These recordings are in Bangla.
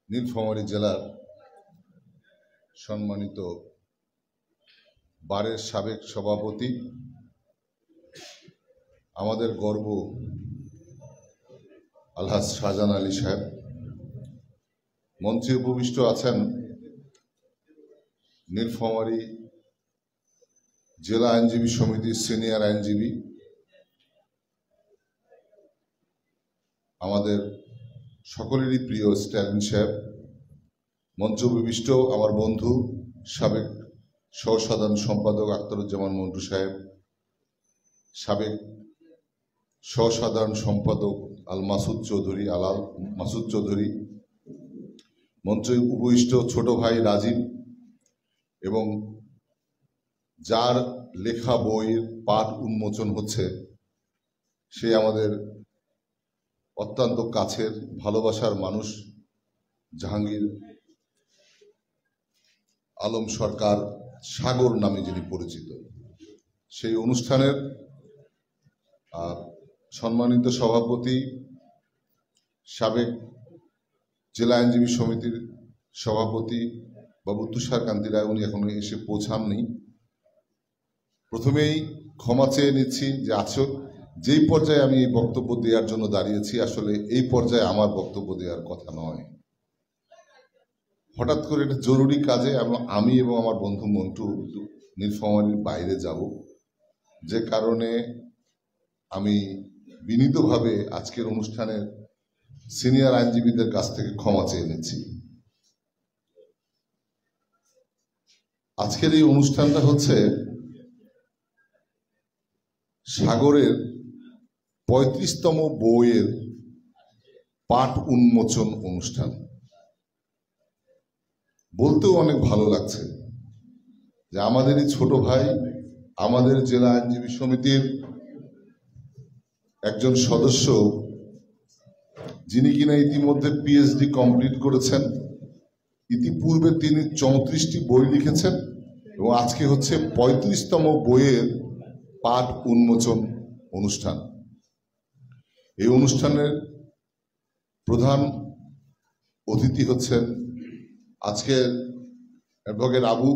নীলফামারী জেলার সম্মানিত বারের সাবেক সভাপতি, আমাদের গর্ব আলহাজ শাহজাহান আলী সাহেব, মঞ্চে উপবিষ্ট আছেন নীলফামারী জেলা আইনজীবী সমিতির সিনিয়র আইনজীবী, আমাদের সকলেরই প্রিয় স্ট্যালিন সাহেব, মঞ্চ উপবিষ্ট আমার বন্ধু সাবেক সহসাধারণ সম্পাদক আখতারুজ্জামান মন্টু সাহেব, সাবেক সহসাধারণ সম্পাদক আল মাসুদ চৌধুরী, মঞ্চে উপবিষ্ট ছোট ভাই রাজীব এবং যার লেখা বইয়ের পাঠ উন্মোচন হচ্ছে সে আমাদের অত্যন্ত কাছের ভালোবাসার মানুষ জাহাঙ্গীর আলম সরকার সাগর নামে যিনি পরিচিত। সেই অনুষ্ঠানের সম্মানিত সভাপতি সাবেক জেলা আইনজীবী সমিতির সভাপতি বাবু তুষার কান্তি রায়, উনি এখনো এসে পৌঁছাননি। প্রথমেই ক্ষমা চেয়ে নিচ্ছি যে যেই পর্যায়ে আমি এই বক্তব্য দেওয়ার জন্য দাঁড়িয়েছি, আসলে এই পর্যায়ে আমার বক্তব্য দেওয়ার কথা নয়। হঠাৎ করে একটা জরুরি কাজে আমি এবং আমার বন্ধু মন্টু নীলফামারীর বাইরে যাব, যে কারণে আমি বিনীতভাবে আজকের অনুষ্ঠানের সিনিয়র আইনজীবীদের কাছ থেকে ক্ষমা চেয়ে নিচ্ছি। আজকের এই অনুষ্ঠানটা হচ্ছে সাগরের ৩৫তম বইয়ের পাঠ উন্মোচন অনুষ্ঠান। বলতেও অনেক ভালো লাগছে যে আমাদেরই ছোট ভাই, আমাদের জেলা আইনজীবী সমিতির একজন সদস্য, যিনি কিনা ইতিমধ্যে পিএইচডি কমপ্লিট করেছেন, ইতিপূর্বে তিনি ৩৪টি বই লিখেছেন এবং আজকে হচ্ছে ৩৫তম বইয়ের পাঠ উন্মোচন অনুষ্ঠান। এই অনুষ্ঠানের প্রধান অতিথি হচ্ছেন আজকের অ্যাডভোকেট আবু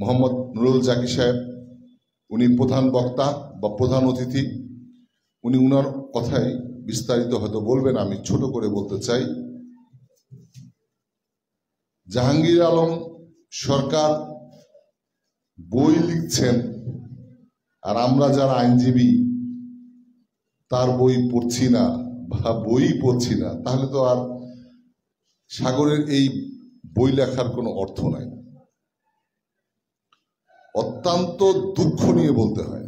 মোহাম্মদ নুরুল জাকি সাহেব। উনি প্রধান বক্তা বা প্রধান অতিথি। উনি উনার কথাই বিস্তারিত হয়তো বলবেন, আমি ছোট করে বলতে চাই। জাহাঙ্গীর আলম সরকার বই লিখছেন আর আমরা যারা আইনজীবী তার বই পড়ছি না বা বই পড়ছি না, তাহলে তো আর সাগরের এই বই লেখার কোনো অর্থ নাই। অত্যন্ত দুঃখ নিয়ে বলতে হয়,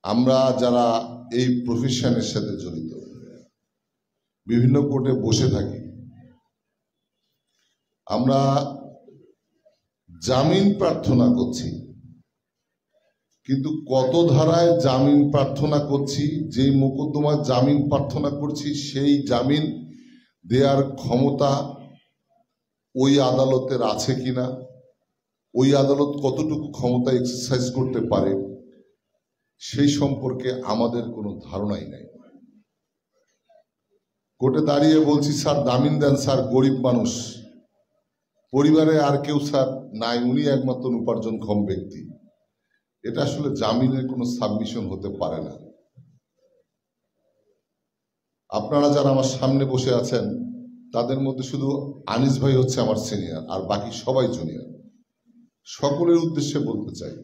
আমরা যারা এই প্রফেশনের সাথে জড়িত, বিভিন্ন কোর্টে বসে থাকি, আমরা জামিন প্রার্থনা করছি, কিন্তু কত ধারায় জামিন প্রার্থনা করছি, যেই মোকদ্দমায় জামিন প্রার্থনা করছি সেই জামিন দেওয়ার ক্ষমতা ওই আদালতের আছে কিনা, ওই আদালত কতটুকু ক্ষমতা এক্সারসাইজ করতে পারে, সেই সম্পর্কে আমাদের কোনো ধারণাই নাই। কোর্টে দাঁড়িয়ে বলছি, স্যার জামিন দেন, স্যার গরিব মানুষ, পরিবারে আর কেউ স্যার নাই, উনি একমাত্র উপার্জনক্ষম ব্যক্তি। এটা আসলে জামিনের কোনো সাবমিশন হতে পারে না। আপনারা যারা আমার সামনে বসে আছেন তাদের মধ্যে শুধু আনিস ভাই হচ্ছে আমার সিনিয়র, আর বাকি সবাই জুনিয়র। সকলের উদ্দেশ্যে বলতে চাই,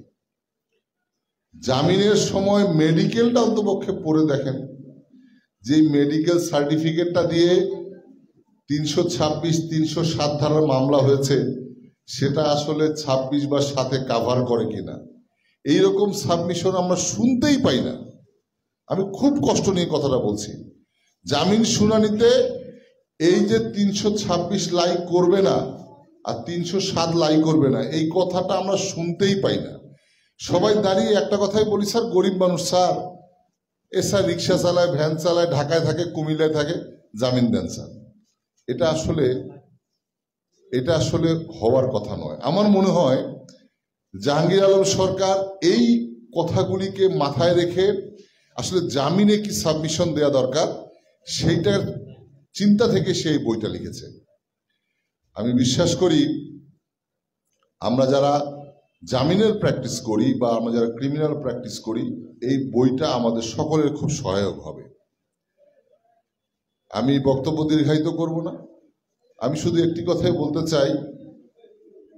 জামিনের সময় মেডিকেলটা অন্তপক্ষে পড়ে দেখেন। যে মেডিকেল সার্টিফিকেটটা দিয়ে ৩২৬, ৩০৭ ধারার মামলা হয়েছে, সেটা আসলে ২৬ বা ৭-এ কাভার করে কিনা, এইরকম সাবমিশন আমরা শুনতেই পাই না। আমি খুব কষ্ট নিয়ে কথাটা বলছি। জামিন শুনানিতে এই যে ৩২৬ লাই করবে না আর ৩০৭ লাই করবে না, এই কথাটা আমরা শুনতেই পাই না। সবাই দাঁড়িয়ে একটা কথাই বলি, স্যার গরিব মানুষ, স্যার স্যার রিক্সা চালায়, ভ্যান চালায়, ঢাকায় থাকে, কুমিল্লায় থাকে, জামিন দেন স্যার। এটা আসলে হওয়ার কথা নয়। আমার মনে হয় জাহাঙ্গীর আলম সরকার এই কথাগুলিকে মাথায় রেখে আসলে জামিনে কি সাবমিশন দেওয়া দরকার সেইটার চিন্তা থেকে সেই বইটা লিখেছে। আমি বিশ্বাস করি আমরা যারা জামিনের প্র্যাকটিস করি বা আমরা যারা ক্রিমিনাল প্র্যাকটিস করি, এই বইটা আমাদের সকলের খুব সহায়ক হবে। আমি বক্তব্য দীর্ঘায়িত করব না, আমি শুধু একটি কথাই বলতে চাই,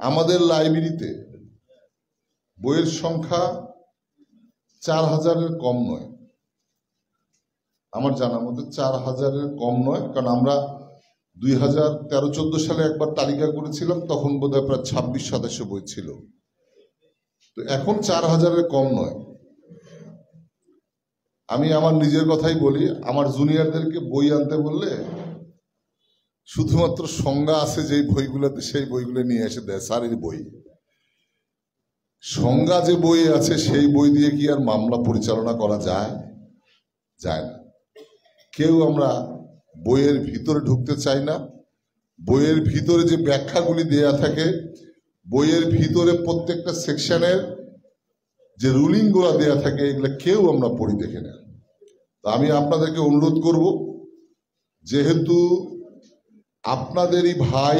আমাদের লাইব্রেরিতে বইয়ের সংখ্যা 4000-এর কম নয়। আমার জানা মতে 4000-এর কম নয়, কারণ আমরা 2013-14 সালে একবার তালিকা করেছিলাম, তখন বোধহয় প্রায় 26-27 বই ছিল। তো এখন 4000-এর কম নয়। আমি আমার নিজের কথাই বলি, আমার জুনিয়রদেরকে বই আনতে বললে শুধুমাত্র সংজ্ঞা আছে যেই বইগুলোতে, সেই বইগুলো নিয়ে এসে দেয়, স্যার এই বই। সংজ্ঞা যে বই আছে সেই বই দিয়ে কি আর মামলা পরিচালনা করা যায়? যায় না। কেউ আমরা বইয়ের ভিতরে ঢুকতে চাই না। বইয়ের ভিতরে যে ব্যাখ্যাগুলি দেয়া থাকে, বইয়ের ভিতরে প্রত্যেকটা সেকশনের যে রুলিংগুলো দেয়া থাকে, এগুলো কেউ আমরা পড়ি দেখে না। তো আমি আপনাদেরকে অনুরোধ করব, যেহেতু আপনাদেরই ভাই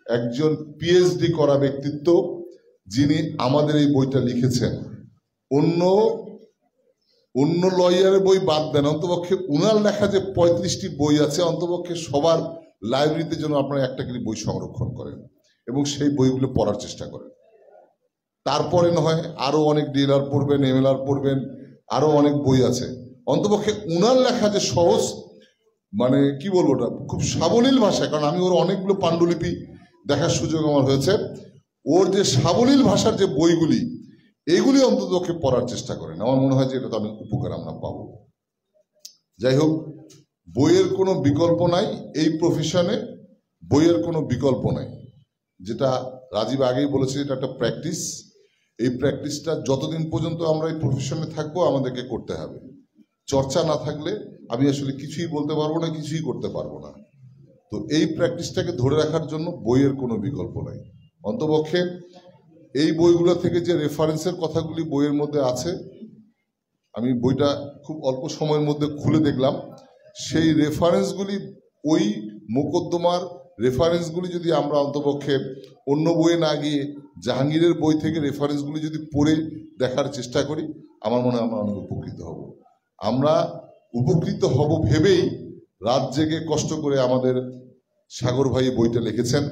একজন পিএইচডি করা ব্যক্তিত্ব, যিনি আমাদের এই বইটা লিখেছেন, অন্য লয়ারের বই বাদ দেন, অন্তপক্ষে উনার লেখা যে 35টি বই আছে, অন্তপক্ষে সবার লাইব্রেরিতে যেন আপনারা একটা করে বই সংরক্ষণ করেন এবং সেই বইগুলো পড়ার চেষ্টা করেন। তারপরে না হয় আরো অনেক ডিএলআর পড়বেন, এমএলআর পড়বেন, আরো অনেক বই আছে। অন্তপক্ষে উনার লেখা যে সহজ, মানে কি বলবো, ওটা খুব সাবলীল ভাষায়, কারণ আমি ওর অনেকগুলো পাণ্ডুলিপি দেখার সুযোগ আমার হয়েছে, ওর যে সাবলীল ভাষার যে বইগুলি, এইগুলি অন্ততপক্ষে পড়ার চেষ্টা করেন। আমার মনে হয় যে এটা তো অনেক উপকার আমরা পাবো। যাই হোক, বইয়ের কোনো বিকল্প নাই এই প্রফেশনে, বইয়ের কোনো বিকল্প নাই। যেটা রাজীব আগেই বলেছে, এটা একটা প্র্যাকটিস। এই প্র্যাকটিসটা যতদিন পর্যন্ত আমরা এই প্রফেশনে থাকবো আমাদেরকে করতে হবে। চর্চা না থাকলে আমি আসলে কিছুই বলতে পারবো না, কিছুই করতে পারবো না। তো এই প্র্যাকটিসটাকে ধরে রাখার জন্য বইয়ের কোনো বিকল্প নাই। অন্তপক্ষে এই বইগুলো থেকে যে রেফারেন্সের কথাগুলি বইয়ের মধ্যে আছে, আমি বইটা খুব অল্প সময়ের মধ্যে খুলে দেখলাম, সেই রেফারেন্সগুলি, ওই মোকদ্দমার রেফারেন্সগুলি যদি আমরা অন্তপক্ষে অন্য বইয়ে না গিয়ে জাহাঙ্গীরের বই থেকে রেফারেন্সগুলি যদি পড়ে দেখার চেষ্টা করি, আমার মনে হয় আমরা অনেক উপকৃত হব। আমরা উপকৃত হব ভেবেই রাত জেগে কষ্ট করে আমাদের সাগর ভাই বইটা লিখেছেন।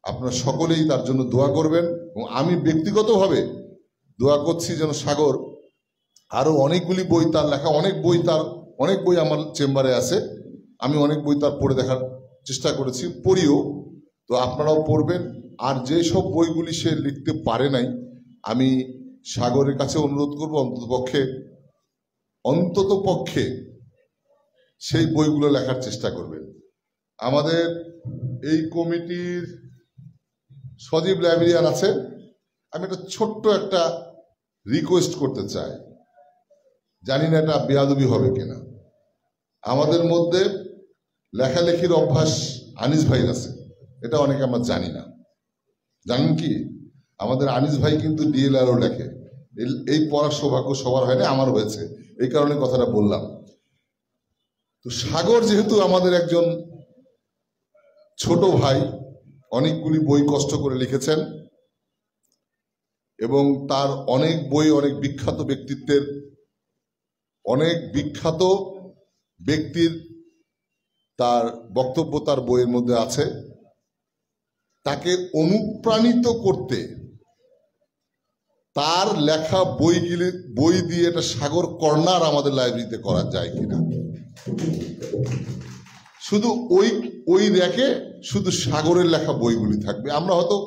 আপনারা সকলেই তার জন্য দোয়া করবেন এবং আমি ব্যক্তিগতভাবে দোয়া করছি যেন সাগর আরো অনেকগুলি বই, তার লেখা অনেক বই আমার চেম্বারে আছে, আমি অনেক বই তার পড়ে দেখার চেষ্টা করেছি, পড়িও। তো আপনারাও পড়বেন। আর যেই সব বইগুলি সে লিখতে পারে নাই, আমি সাগরের কাছে অনুরোধ করব অন্তত পক্ষে সেই বইগুলো লেখার চেষ্টা করবেন। আমাদের এই কমিটির সজীব লাইব্রেরিয়ান আছে, আমি একটা ছোট্ট একটা রিকোয়েস্ট করতে চাই, জানি না এটা বেয়াদবি হবে কিনা। আমাদের মধ্যে লেখালেখির অভ্যাস আনিস ভাইয়ের আছে, এটা অনেকে আমরা জানি না। জানেন কি, আমাদের আনিস ভাই কিন্তু ডিএলআরও লেখে। এই পড়ার সৌভাগ্য সবার হয় না, আমার হয়েছে, এই কারণে কথাটা বললাম। তো সাগর যেহেতু আমাদের একজন ছোট ভাই, অনেকগুলি বই কষ্ট করে লিখেছেন এবং তার অনেক বই অনেক বিখ্যাত ব্যক্তিত্বের, অনেক বিখ্যাত ব্যক্তির তার বক্তব্য তার বইয়ের মধ্যে আছে। তাকে অনুপ্রাণিত করতে তার লেখা বই দিয়ে একটা সাগর কর্নার আমাদের লাইব্রেরিতে করা যায় কিনা। শুধু ওই র্যাকে শুধু সাগরের লেখা বইগুলি থাকবে। আমরা হয়তো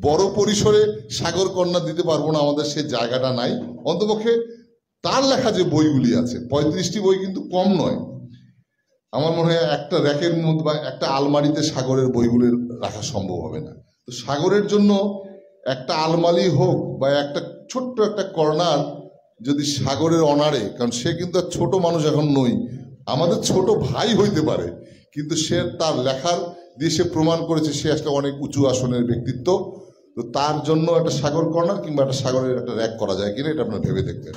বড় পরিসরে সাগর কর্নার দিতে পারবো না, আমাদের সে জায়গাটা নাই। অন্তপক্ষে তার লেখা যে বইগুলি আছে, 35টি বই কিন্তু কম নয়। আমার মনে হয় একটা র্যাকের মধ্যে বা একটা আলমারিতে সাগরের বইগুলির রাখা সম্ভব হবে না। তো সাগরের জন্য একটা আলমারি হোক বা একটা ছোট্ট একটা কর্নার যদি সাগরের অনারে, কারণ সে কিন্তু আর ছোট মানুষ এখন নই, আমাদের ছোট ভাই হইতে পারে, কিন্তু সে তার লেখার দিয়ে সে প্রমাণ করেছে সে আসলে অনেক উঁচু আসনের ব্যক্তিত্ব। তো তার জন্য একটা সাগর কর্নার কিংবা একটা সাগরের একটা র্যাক করা যায় কিনা, এটা আপনারা ভেবে দেখবেন।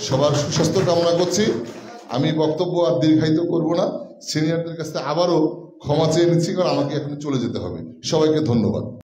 সবার সুস্বাস্থ্য কামনা করছি। আমি বক্তব্য আর দীর্ঘায়িত করব না, সিনিয়রদের কাছ থেকে আবারও ক্ষমা চেয়ে নিচ্ছি, কারণ আমাকে এখন চলে যেতে হবে। সবাইকে ধন্যবাদ।